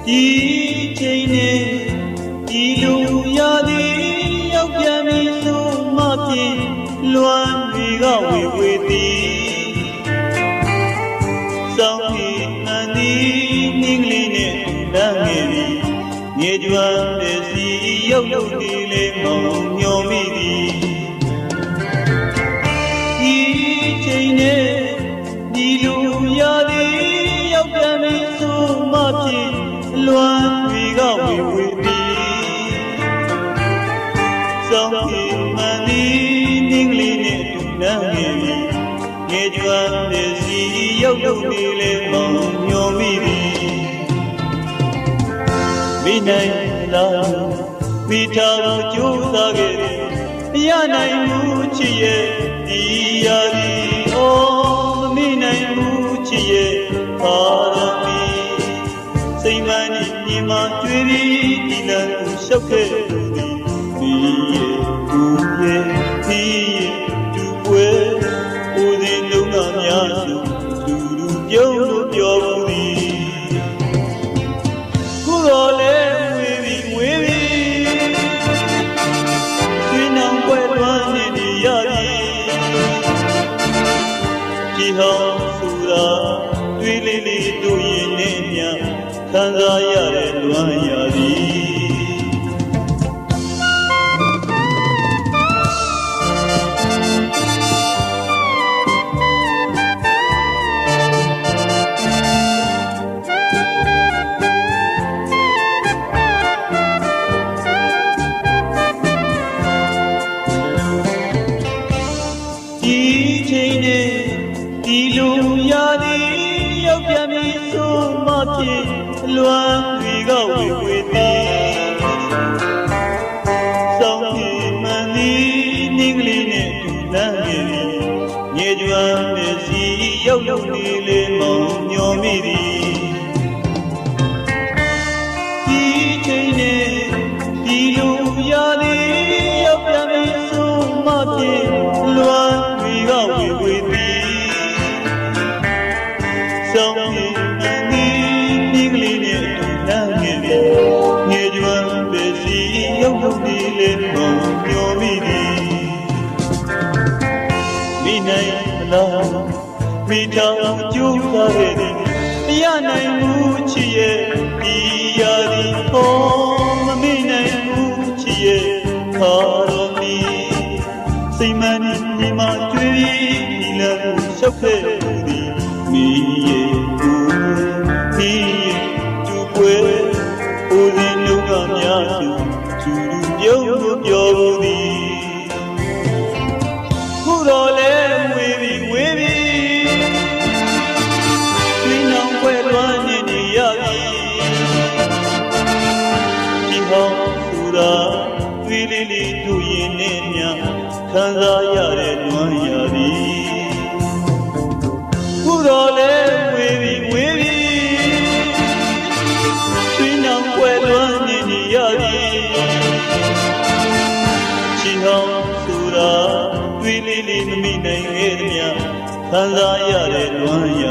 ဒီချိန်နဲ့ဒီလူရသည်ရောက်ပြန်ပြီဆိုမှဖြစ်လွမ်းတွေကဝေဝေသည်စောင်းပြီးအန်ဒီနင်းကလေးနဲ့လမ်းငယ်သည်ငယ်ကျွမ်းတဲ့စီရောက်လို့ဒီလေးမောင်ညော်မိသည်ဒီချိန်နဲ့ဒီလူရသည်ရောက်ပြန်ပြီဆိုမှဖြစ်လွမ်းတွေကဝေဝေသည်စောင်းပြီးမှန်သည်နင်းကလေးနဲ့လမ်းငယ်သည်ငယ်ကျွမ်းတဲ့စီရောက်လို့ဒီလေးမောင်ညော်မိသည်မိနိုင်လားမိထားကိုကြိုးစားခဲ့တယ်မရနိုင်ဘူးချစ်ရဲ့ဒီရာဒီမမိနိုင်ဘူးချစ်ရဲ့ပါရမီစိတ်မှန်နဲ့ညီမကျွေးပြီးဒီလမ်းကိုလျှောက်ခဲ့လို့ဒီရဲ့ကိုရဲ့ဒီရဲ့သူပွဲဦးစင်လုံးကများစုသူလူပြုံးလို့ပြောဘူးသည်ခုတော့လဲဝေးပြီးဝေးပြီးဒီနောင်ပွဲလွမ်းနေနေရပြီဒီဟောင်းဆိုတာတွေးလေးလေးတို့ရင်နဲ့မြခံစားရတဲ့လွမ်းရသည်ဒီချိန်နဲ့ဒီလူရသည်ရောက်ပြန်ပြီဆိုမှဖြစ်လွမ်းတွေကဝေဝေသည်စောင်းပြီးမှန်သည်နင်းကလေးနဲ့လမ်းငယ်သည်ငယ်ကျွမ်းတဲ့စီရောက်လို့နေလေမောင်ညော်မိသည်ဒီချိန်နဲ့ဒီလူရသည်ရောက်ပြန်ပြီဆိုမှဖြစ်လွမ်းတွေကဝေဝေသည်စောင်းပြီးမှန်သည်နင်းကလေးနဲ့လမ်းငယ်သည်ငယ်ကျွမ်းတဲ့စီရောက်လို့နေလေမောင်ညော်မိသည်မိနိုင်မလားမိထောင်ကျိုးစားခဲ့သည်မရနိုင်ဘူးချစ်ရဲ့ဒီရာဒီမမိနိုင်ဘူးချစ်ရဲ့ခါတော်မီစိတ်မှန်နဲ့ညီမကျွေးပြီးဒီလမ်းကိုလျှောက်ခဲ့သည်မိရဲ့ကိုမိရဲ့သူပွဲဦးစင်လုံးကများစုသူလူပြုံးလို့ပြောဘူးသည်ခုတော့လဲဝေးပြီးဝေးပြီးတွင်နောင်ပွဲလွမ်းနေနေရပြီဒီဟောင်းဆိုတာတွေးလေးလေးတို့ရင်နဲ့မြခံစားရတဲ့လွမ်းရသည်ခုတော့လဲဝေးပြီးဝေးပြီးတွင်နောင်ပွဲလွမ်းနေနေရပြီဒီဟောင်းဆိုတာတွေးလေးလေးမမိနိုင်ခဲ့သည်ခံစားရတဲ့လွမ်းရ